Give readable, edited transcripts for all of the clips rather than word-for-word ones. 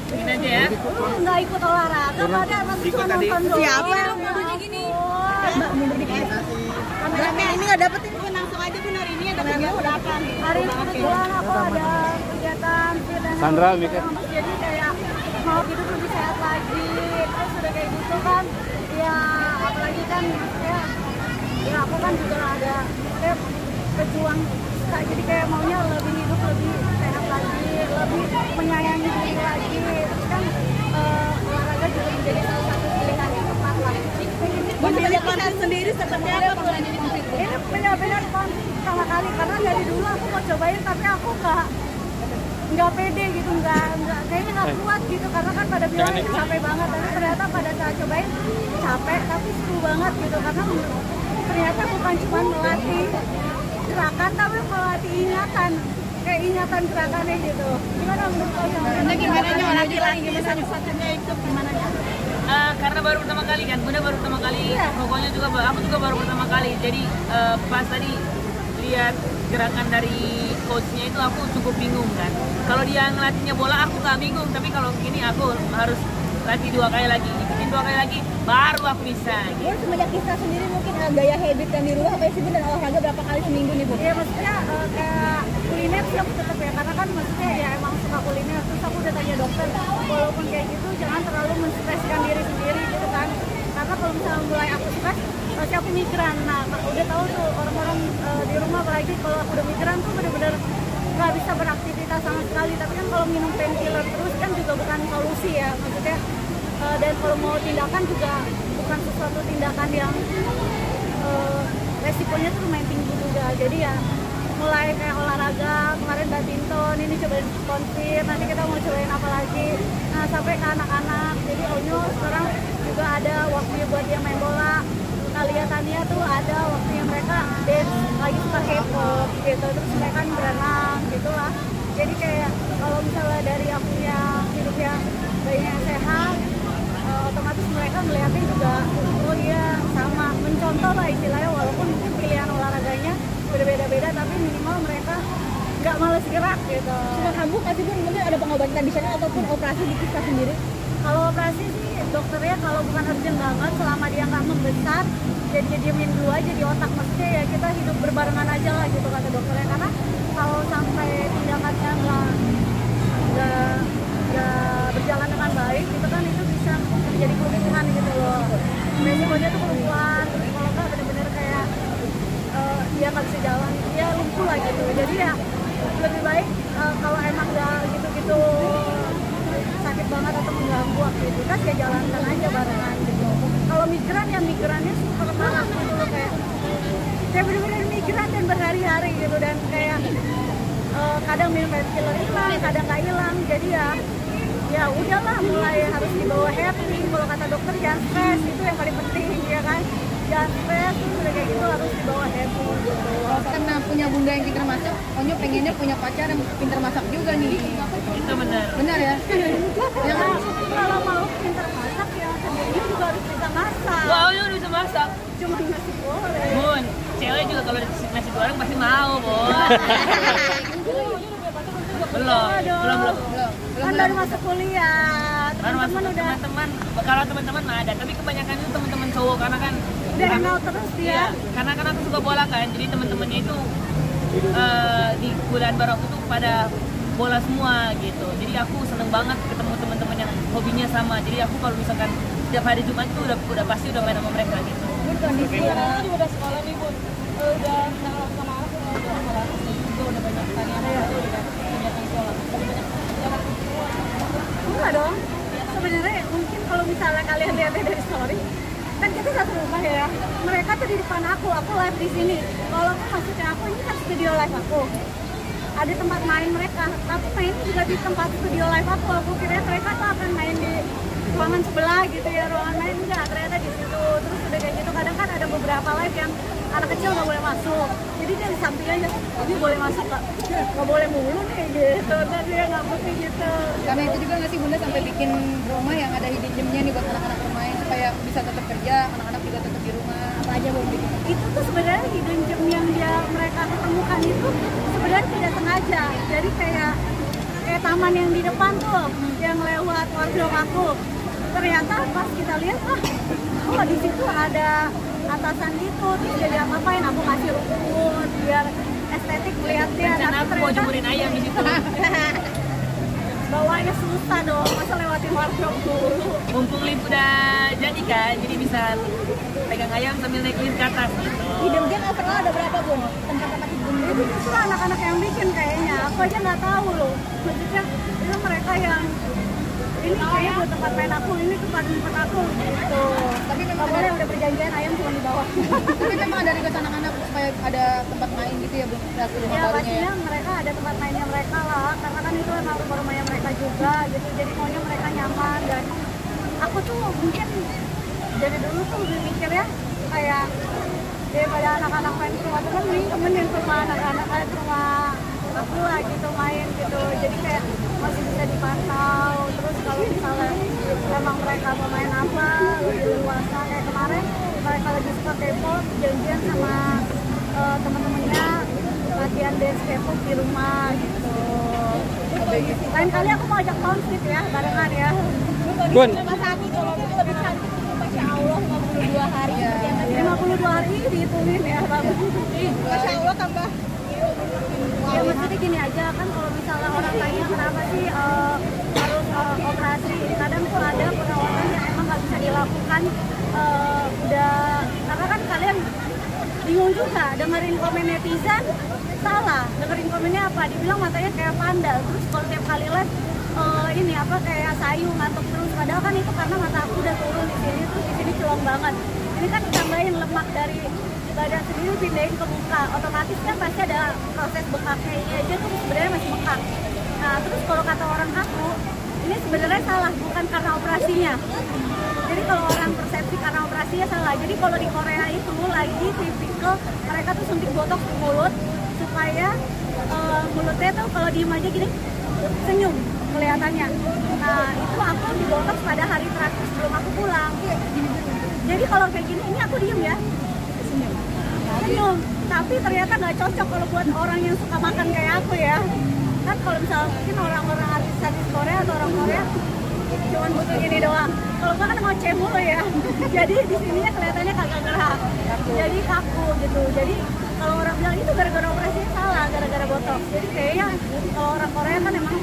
Begini aja ya. Nggak ikut olahraga, padahal masih cuma nonton doang. Siapa yang modelnya gini? Mbak, mundur dikit. Berarti ini nggak dapet ini langsung aja pun hari ini ada kegiatan apa nih? Hari ini kebetulan aku ada kegiatan fit dan Sandra, mikir. jadi kayak mau hidup lebih sehat lagi. Terus udah kayak gitu kan, ya apalagi kan ya aku kan juga ada kayak pejuang. Jadi kayak maunya lebih hidup lebih sehat lagi, lebih menyayangi diri lagi. Terus kan olahraga juga menjadi salah satu pilihan yang tepat lah. Memilih konten sendiri seperti apa mengenai konflik? Ini benar-benar pertama kali karena dari dulu aku mau cobain tapi aku nggak pede gitu, nggak kayaknya nggak kuat gitu karena kan pada bilang capek banget, tapi ternyata pada saat cobain capek tapi seru banget gitu karena ternyata bukan cuma melatih gerakan tapi melatih ingatan, kayak ingatan gerakannya gitu. Gimana menurut kalian? Karena gimana nya laki-laki satu-satunya itu gimana nya? Karena baru pertama kali kan, Bunda baru pertama kali, pokoknya juga aku juga baru pertama kali. Jadi pas tadi lihat gerakan dari coachnya itu aku cukup bingung kan. Kalau dia ngelatihnya bola aku nggak bingung, tapi kalau gini aku harus latih 2 kali lagi, ikutin 2 kali lagi, baru aku bisa. Bu, semenjak kita sendiri mungkin gaya habit yang di rumah apa sih Bu, dan olahraga berapa kali seminggu nih Bu? Ya maksudnya kayak kuliner sih aku tetap ya, karena kan maksudnya ya emang suka kuliner. Terus aku udah tanya dokter, walaupun kayak gitu jangan terlalu menstreskan diri sendiri gitu kan. Karena kalau misalnya mulai aku stres, pasti aku migran. Nah udah tahu tuh orang-orang di rumah, apalagi kalau aku udah migran tuh bener-bener nggak bisa beraktivitas sama sekali. Tapi kan kalau minum painkiller terus kan juga bukan solusi ya, maksudnya dan kalau mau tindakan juga bukan sesuatu tindakan yang resikonya tuh lumayan tinggi juga. Jadi ya mulai kayak olahraga, kemarin badminton, ini cobain konfir, nanti kita mau cobain apa lagi. Nah sampai ke anak-anak, jadi Onyo sekarang juga ada waktunya buat dia main bola. Kelihatannya tuh ada waktunya mereka dance, lagi suka K-pop gitu, terus mereka berenang gitu lah. Jadi kayak kalau misalnya dari aku yang hidup yang bayinya sehat, otomatis mereka melihatnya juga, oh iya sama, mencontoh lah istilahnya, walaupun mungkin pilihan olahraganya berbeda-beda, tapi minimal mereka nggak males gerak gitu. Cuma kambuh kasih Bu, mungkin ada pengobatan tradisional ataupun operasi di kita sendiri? Kalau operasi sih dokternya kalau bukan urgent banget, selama dia nggak membesar, jadi diemin dulu aja di otak, maksudnya ya kita hidup berbarengan aja lah gitu kata dokternya. Karena kalau sampai tindakannya nggak berjalan dengan baik, itu kan itu bisa terjadi kelumpuhan gitu loh. Resikonya tuh kelumpuhan, terus kalau nggak bener-bener kayak dia nggak bisa jalan, dia lumpuh lah gitu. Jadi ya lebih baik kalau emang nggak gitu-gitu sakit banget atau mengganggu aktivitas, ya jalankan aja barengan gitu. Kalau migran ya migrannya super parah gitu loh, kayak bener-bener migran dan berhari-hari gitu, dan kayak kadang minum painkiller hilang, kadang nggak hilang. Jadi ya udahlah, mulai harus dibawa happy. Kalau kata dokter jangan stres, itu yang paling penting ya kan. Jangan stres, terus udah kayak gitu harus dibawa happy gitu. Karena punya bunda yang pintar masak, Onyo pengennya punya pacar yang pintar masak juga nih. Itu benar. Benar ya? Nah, kalau mau pintar masak ya sendiri juga harus bisa masak. Wow, lu bisa masak. Cuma nasi boleh. Bun, cewek juga kalau nasi goreng pasti mau, Bun. belum. Kan baru masuk kuliah, teman-teman udah Teman-teman, kalau teman-teman mah ada, tapi kebanyakan itu teman-teman cowok karena kan udah kenal terus dia. iya, karena kan aku suka bola kan, jadi teman-temannya itu di bulan baru aku tuh pada bola semua gitu. Jadi aku seneng banget ketemu teman-teman yang hobinya sama. Jadi aku kalau misalkan setiap hari Jumat tuh udah pasti udah main sama mereka gitu. Bun, kondisi orang juga udah sekolah nih Bun, udah kenal sama aku, udah sekolah juga udah banyak tanya udah kegiatan sekolah, udah banyak Enggak dong. Sebenarnya mungkin kalau misalnya kalian lihatnya dari story, kan kita satu rumah ya. Mereka tuh di depan aku live di sini. Kalau maksudnya aku ini kan studio live aku. Ada tempat main mereka, tapi mainnya juga di tempat studio live aku. Aku kira mereka tuh akan main di ruangan sebelah gitu ya, ruangan main enggak, ternyata di situ. Terus udah kayak gitu, kadang kan ada beberapa live yang anak kecil nggak boleh masuk, jadi dia di samping aja, ini boleh masuk nggak boleh mulu nih gitu, dan dia nggak mesti gitu. Karena itu juga nggak sih Bunda sampai bikin rumah yang ada hidden gemnya nih buat anak-anak bermain supaya bisa tetap kerja, anak-anak juga tetap di rumah, apa aja Bun bikin? Itu tuh sebenarnya hidden gem yang mereka ketemukan itu sebenarnya tidak sengaja, jadi kayak taman yang di depan tuh yang lewat lewat wardrobe aku. Ternyata pas kita lihat, oh di situ ada atasan gitu, terus dia bilang ngapain, aku kasih rumput biar estetik melihatnya. Rencana aku mau jemurin ayam di situ. Bawahnya susah dong, masa lewatin wardrobe dulu. Mumpung lift udah jadi kan, jadi bisa pegang ayam sambil naik lift ke atas gitu. Hidden Gem overall ada berapa Bun? Tempat-tempat hidden gem. Itu justru anak-anak yang bikin kayaknya, aku aja nggak tahu loh. Maksudnya itu mereka yang ini kayaknya buat tempat main aku, ini tempat aku gitu. Tapi memang Nggak boleh, udah perjanjian ayam cuma di bawah. Tapi memang ada request anak-anak supaya ada tempat main gitu ya Bun. Dari rumah Ya barunya pastinya ya. mereka ada tempat mainnya mereka lah, karena kan itu emang rumah-rumahnya mereka juga gitu. Jadi maunya mereka nyaman, dan aku tuh mungkin dari dulu tuh lebih mikir ya kayak daripada anak-anak main ke rumah temen nih, temenin ke rumah anak-anak ke rumah aku lah gitu main gitu. Jadi kayak masih bisa dipantau. Terus kalau misalnya emang mereka mau main apa lebih leluasa, kayak kemarin mereka lagi suka K-pop, janjian sama teman-temannya latihan dance K-pop di rumah gitu. Lain kali aku mau ajak Poundfit ya, barengan ya. Bun, Mas aku kalau itu lebih cantik tuh Masya Allah 52 hari Ya, 52 hari dihitungin ya Bang. Masya Allah tambah. Ya maksudnya gini aja kan, kalau misalnya orang tanya kenapa sih harus operasi, kadang tuh ada perawatan yang emang nggak bisa dilakukan, udah karena kan kalian bingung juga dengerin komen netizen, salah dengerin komennya apa, dibilang matanya kayak panda, terus kalau tiap kali live ini apa kayak sayu ngantuk terus, padahal kan itu karena mata aku udah turun di sini, terus di sini colong banget. Ini kan tambahin lemak dari badan sendiri pindahin ke muka, otomatis kan pasti ada proses bekaknya, ini aja tuh sebenarnya masih bekak. Nah terus kalau kata orang aku, ini sebenarnya salah, bukan karena operasinya. Jadi kalau orang persepsi karena operasinya salah. Jadi kalau di Korea itu lagi tipikal mereka tuh suntik botox di mulut supaya mulutnya tuh kalau diem aja gini senyum kelihatannya. Nah itu aku di botox pada hari terakhir sebelum aku pulang. Jadi kalau kayak gini ini aku diem ya, senyum. Tapi ternyata nggak cocok kalau buat orang yang suka makan kayak aku ya. Kan kalau misalnya mungkin orang-orang artis Korea atau orang Korea cuman butuh gini doang. Kalau gua kan ngoceh mulu ya. Jadi di sininya kelihatannya kagak gerak. Jadi kaku gitu. Jadi kalau orang bilang itu gara-gara operasi, salah, gara-gara botox. Jadi kayaknya kalau orang Korea kan emang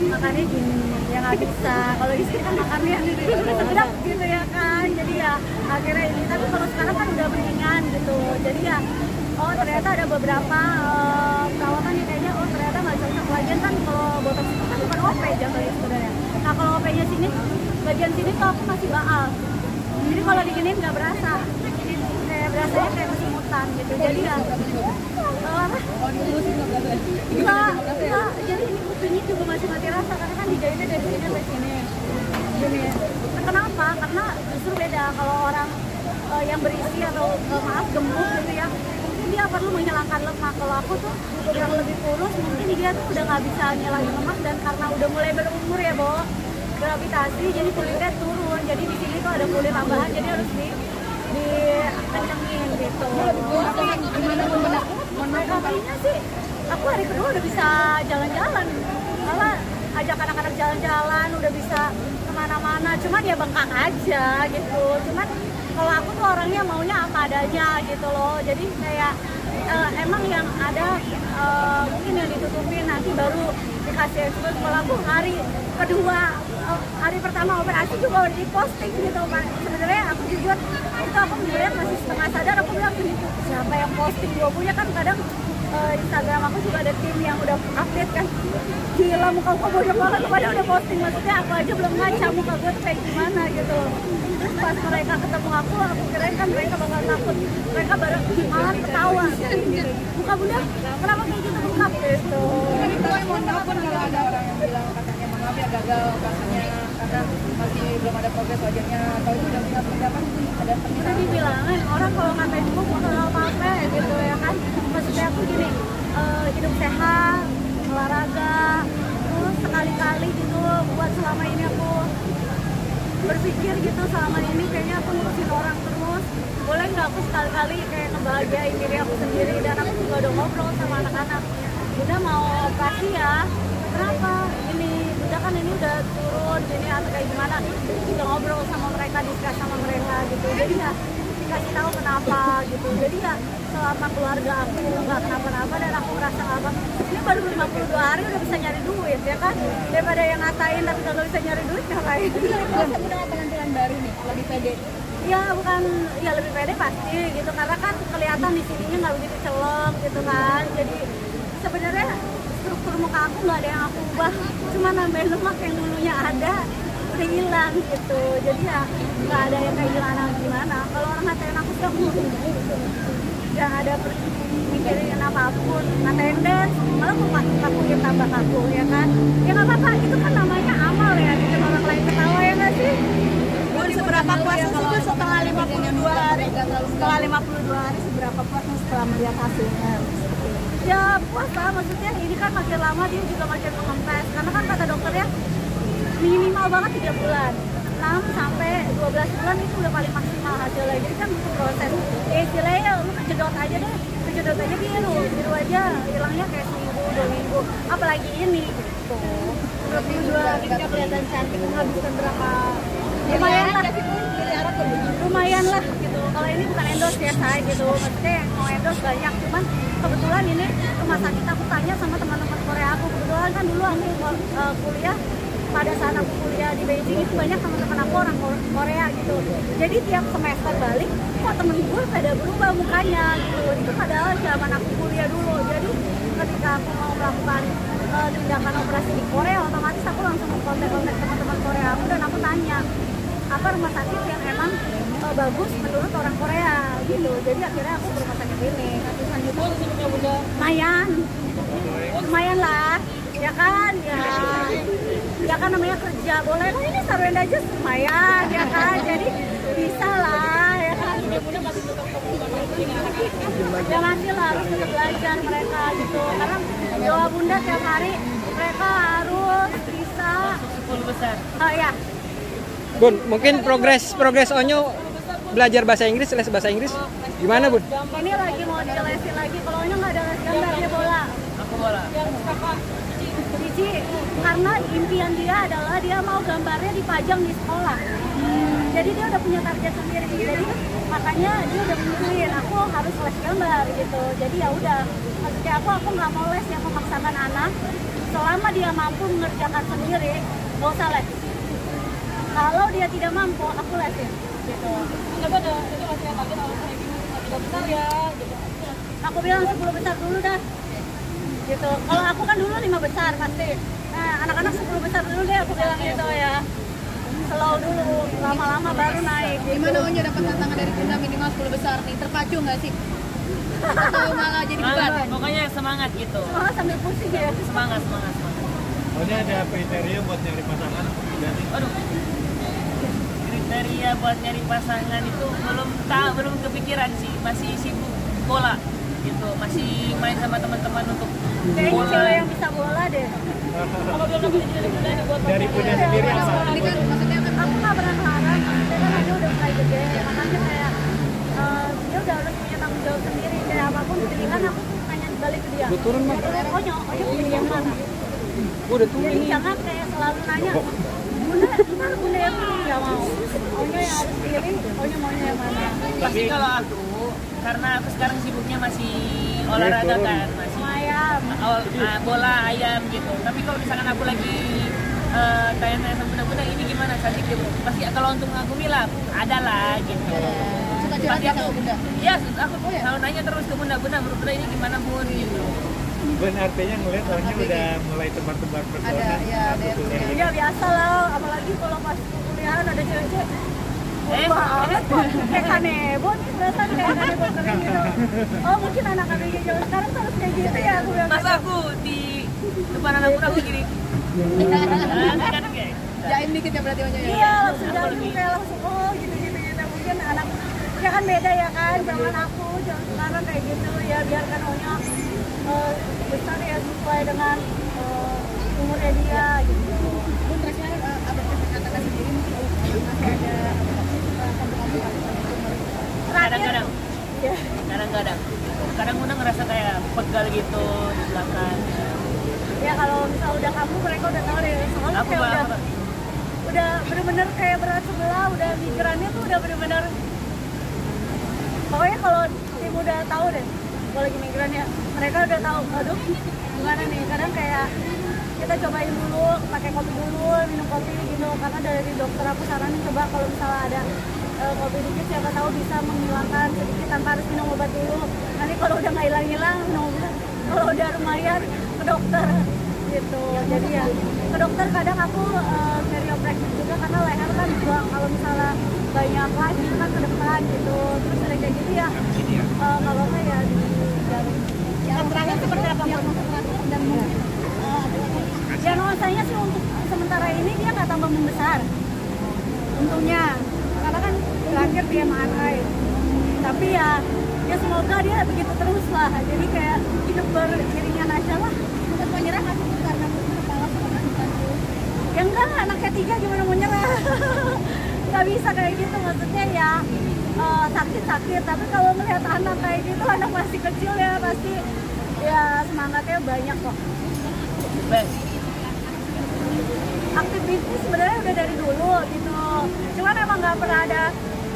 makannya gini, ya nggak bisa. Kalau di sini kan makannya sedap gitu ya kan. Jadi ya akhirnya ini. Tapi kalau sekarang kan udah mendingan gitu. Jadi ya oh ternyata ada beberapa perawatan yang kayaknya oh ternyata nggak cocok. Lagian kan kalau botox itu kan bukan OP jatuhnya sebenarnya. Nah kalau OP-nya sini, bagian sini tuh aku masih baal. Jadi kalau diginiin nggak berasa. Kayak berasanya kayak kesemutan gitu. Jadi ya enggak, jadi ini kupingnya juga masih mati rasa karena kan dijahitnya dari sini sampai sini. Gini. Kenapa? Karena justru beda kalau orang yang berisi atau maaf gemuk gitu ya, mungkin dia perlu menghilangkan lemak. Kalau aku tuh yang lebih kurus, mungkin dia tuh udah nggak bisa ngilangin lemak, dan karena udah mulai berumur ya Bo, gravitasi, jadi kulitnya turun. Jadi di sini tuh ada kulit tambahan, jadi harus dikencengin gitu. Recovery-nya sih, aku hari kedua udah bisa jalan-jalan, malah ajak anak-anak jalan-jalan, udah bisa kemana-mana. Cuman ya bengkak aja gitu. Cuman kalau aku tuh orangnya maunya apa adanya gitu loh. Jadi kayak emang yang ada mungkin yang ditutupin nanti baru dikasih expose. Kalau aku hari kedua, hari pertama operasi juga udah diposting gitu Pak. Sebenarnya aku jujur itu aku melihat masih setengah sadar, aku bilang gini, siapa yang posting? Gue punya kan kadang Instagram aku juga ada tim yang udah update kan, gila muka gue bodoh banget pada udah posting, maksudnya aku aja belum ngaca muka gue tuh kayak gimana gitu. Terus pas mereka ketemu aku kirain kan mereka bakal takut, mereka malah ketawa muka bunda kenapa kayak gitu bengkak gitu. Mohon maaf pun kalau ada orang yang bilang katanya maaf ya gagal operasinya karena masih belum ada progres wajahnya, atau itu udah punya pendapat, ada Udah pendapat. dibilangin orang kalau ngatain gue bakal apa-apa gitu ya kan. Maksudnya aku gini, hidup sehat, olahraga, terus sekali-kali gitu buat selama ini aku berpikir gitu, selama ini kayaknya aku ngurusin orang terus, boleh nggak aku sekali-kali kayak ngebahagiain diri aku sendiri. Dan aku juga udah ngobrol sama anak-anak, udah mau operasi ya, kenapa ini udah kan ini udah turun, kayak gimana, kita ngobrol sama mereka, diskus sama mereka gitu. Jadi ya dikasih tahu kenapa gitu. Jadi ya selama keluarga aku nggak kenapa-napa dan aku ngerasa apa, ini baru 52 hari udah bisa nyari duit ya kan, daripada yang ngatain tapi nggak bisa nyari duit ngapain. Sebenarnya penampilan baru nih, lebih pede. Ya bukan, ya lebih pede pasti gitu, karena kan kelihatan di sininya nggak begitu celok gitu kan. Jadi sebenarnya struktur muka aku nggak ada yang aku ubah, cuma nambahin lemak yang dulunya ada udah hilang gitu. Jadi ya nggak ada yang kayak gimana. Kalau orang ngatain aku sih aku nggak ada mikirin apapun, ngatain dance malah aku yang tambah kaku ya kan. Ya nggak apa-apa, itu kan namanya amal ya, bikin orang lain ketawa ya nggak sih. Seberapa puas sih setelah 52 hari? Setelah 52 hari seberapa puas setelah melihat hasilnya? Ya puas lah, maksudnya ini kan makin lama dia juga makin mengempes, karena kan kata dokternya minimal banget 3 bulan, 6 sampai 12 bulan itu udah paling maksimal hasilnya. Jadi kan butuh proses. Ya istilahnya lu kejedot aja biru aja hilangnya kayak seminggu 2 minggu, apalagi ini gitu. 22 hari nggak kelihatan cantik, menghabiskan berapa? Lumayan lah gitu. Kalau ini bukan endorse ya saya gitu, maksudnya yang mau endorse banyak, cuman kebetulan ini rumah sakit aku tanya sama teman-teman Korea aku. Kebetulan kan dulu aku kuliah, pada saat aku kuliah di Beijing itu banyak teman-teman aku orang Korea gitu. Jadi tiap semester balik, kok temen gue pada berubah mukanya gitu. Itu padahal zaman aku kuliah dulu. Jadi ketika aku mau melakukan tindakan operasi di Korea, otomatis aku langsung kontak-kontak teman-teman Korea aku dan aku tanya apa rumah sakit yang emang bagus menurut orang Korea gitu. Jadi akhirnya aku ke rumah sakit ini. Lumayan lah, ya kan, ya kan namanya kerja, boleh lah ini Sarwenda aja lumayan, ya kan, jadi bisa lah, ya kan. Ya masih lah, harus tetap belajar mereka gitu, karena doa bunda tiap hari mereka harus bisa 10 besar. Oh ya, Bun, mungkin progres Onyo belajar bahasa Inggris, les bahasa Inggris gimana, Bun? ini lagi mau dilesin lagi. Kalau Onyo nggak ada les gambar dia bola. Aku bola. Cici, karena impian dia adalah dia mau gambarnya dipajang di sekolah. Jadi dia udah punya target sendiri. Jadi makanya dia udah menentuin aku harus les gambar gitu. Jadi ya udah, maksudnya aku nggak mau les yang memaksakan anak. Selama dia mampu mengerjakan sendiri, nggak usah les. Kalau dia tidak mampu, aku lesin. Gitu. Kenapa ada itu masih target kalau kayak gini 3 besar ya gitu. Aku bilang 10 besar dulu dah. Gitu. Kalau aku kan dulu 5 besar pasti. Nah, anak-anak 10 besar dulu deh aku bilang gitu ya. Slow dulu, lama-lama baru naik. Gitu. Gimana Onyo dapat tantangan dari Bunda minimal 10 besar nih? Terpacu nggak sih? Atau malah jadi beban? Pokoknya semangat gitu. Semangat sambil pusing ya. Semangat. Ini ada kriteria buat nyari pasangan dan Aduh. Kriteria buat nyari pasangan itu belum kepikiran sih, masih sibuk bola gitu, masih main sama teman-teman untuk Kayaknya bola. cewek yang bisa bola deh. Kalau belum dapat jadi Bunda ini buat dari Bunda sendiri apa? Ini kan maksudnya kan Aku nggak pernah ngelarang, dia kan aja udah mulai gede, makanya kayak dia udah harus punya tanggung jawab sendiri. Kayak apapun pilihan aku tuh nanya balik ke dia. Udah turun, Mak. Onyo pilih yang mana? Udah turun. Jadi jangan kayak selalu nanya, Bunda yang pilih, nggak mau. Onyo yang harus pilih, Onyo maunya yang mana? Pasti kalau aku, karena aku sekarang sibuknya masih olahraga kan, masih Ayam. bola ayam gitu. Tapi kalau misalkan aku lagi tanya-tanya sama bunda-bunda ini gimana cantik gitu, pasti kalau untuk aku bilang ada lah gitu. suka Pasti curhat aku, tuh Bunda. ya aku selalu nanya terus ke bunda-bunda, menurut bunda ini gimana bun gitu. Bun artinya ngeliat orangnya udah mulai tebar-tebar pesona. Ada ya ada. Ya biasa lah, apalagi kalau pas kuliahan ada cewek-cewek banget, kayak kanebo nih, biasa kayak kanebo kering gitu. Oh mungkin anak ABG zaman sekarang harus kayak gitu ya, aku bilang. Masa aku di depan anak muda aku gini. Kan kayak Jaim dikit ya berarti Onyo ya. Iya, langsung jalan kayak langsung gitu. Mungkin anak ya kan beda ya kan, zaman aku zaman sekarang kayak gitu ya, biarkan Onyo besar ya sesuai dengan umurnya dia gitu. Bun terakhir apa katakan sendiri mungkin masih ada kadang-kadang. Ya. Kadang-kadang. Kadang udah ngerasa kayak pegal gitu di belakang. Ya kalau misal udah kamu mereka udah tahu deh, soalnya Aku kayak udah banget. udah bener-bener kayak berat sebelah, udah migrannya tuh udah bener-bener, pokoknya kalau tim udah tahu deh kalau lagi migran ya, mereka udah tahu, aduh gimana nih, kadang kayak kita cobain dulu, pakai kopi dulu, minum kopi gitu, karena dari dokter aku saranin coba kalau misalnya ada kopi dikit siapa tahu bisa menghilangkan sedikit tanpa harus minum obat dulu. Nanti kalau udah nggak hilang-hilang minum obat, kalau udah lumayan ke dokter gitu. Jadi ya ke dokter kadang aku perioperatif juga karena leher kan juga kalau misalnya banyak lagi kan ke depan gitu. Terus ada kayak gitu ya kalau nggak ya di Terakhir seperti apa dan diagnosanya sih untuk sementara ini dia nggak tambah membesar untungnya, karena kan terakhir dia MRI, tapi ya semoga dia begitu terus lah, jadi kayak hidup beriringan aja lah. sempat menyerah nggak sih karena kepala sama Ya enggak, anak ketiga gimana mau nyerah. Nggak bisa kayak gitu, maksudnya ya sakit-sakit, tapi kalau melihat anak kayak gitu, anak masih kecil ya pasti ya semangatnya banyak kok. Best. Aktif bisnis sebenarnya udah dari dulu gitu, cuman emang nggak pernah ada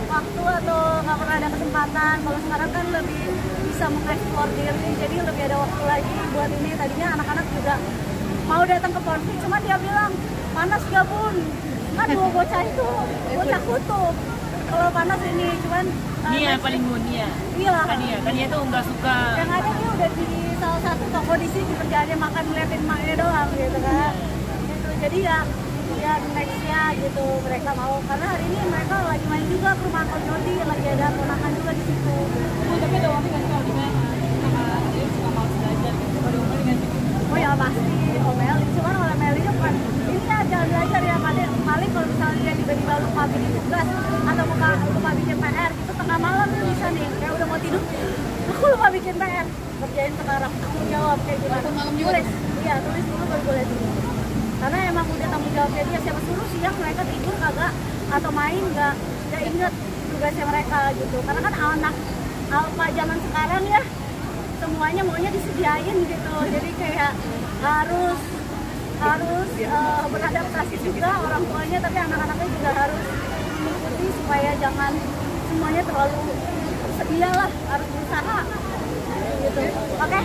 waktu atau nggak pernah ada kesempatan. Kalau sekarang kan lebih bisa mengeksplor diri, jadi lebih ada waktu lagi buat ini. Tadinya anak-anak juga mau datang ke konflik, cuma dia bilang panas gak Bun, kan dua bocah itu bocah kutub, kalau panas ini cuman Nia paling Nia. iya Kania tuh nggak suka. yang ada dia udah di salah satu toko di sini kerjaannya makan ngeliatin maknya doang gitu kan gitu. Jadi ya nextnya gitu mereka mau, karena hari ini mereka lagi main juga ke rumah Om Yodi, lagi ada ponakan juga di situ. Tapi ada waktu kan kalau dimana sama dia suka mau belajar gitu, ada umur nggak sih? Oh ya pasti Om Meli, cuman Om Meli itu kan ini ya jangan belajar ya, paling kalau misalnya dia tiba-tiba lupa bikin tugas atau lupa bikin PR gitu tengah malam dia bisa nih kayak udah mau tidur, aku lupa bikin PR, kerjain sekarang, tanggung jawab kayak gimana. Malam juga Tulis, iya tulis dulu baru boleh tidur. Karena emang udah tanggung jawabnya dia, siapa suruh siang mereka tidur kagak atau main nggak inget tugasnya mereka gitu. Karena kan anak alfa zaman sekarang ya semuanya maunya disediain gitu, jadi kayak harus beradaptasi juga orang tuanya, tapi anak-anaknya juga harus mengikuti supaya jangan semuanya terlalu sedia lah, harus berusaha gitu. Oke?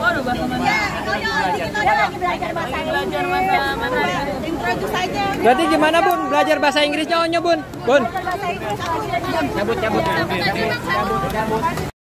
Waduh, bahasa mana? Dia lagi belajar bahasa Belajar bahasa mana? introduce aja. Berarti gimana Bun? Belajar bahasa Inggrisnya Onyo Bun? Bun. bahasa Inggris. Cabut.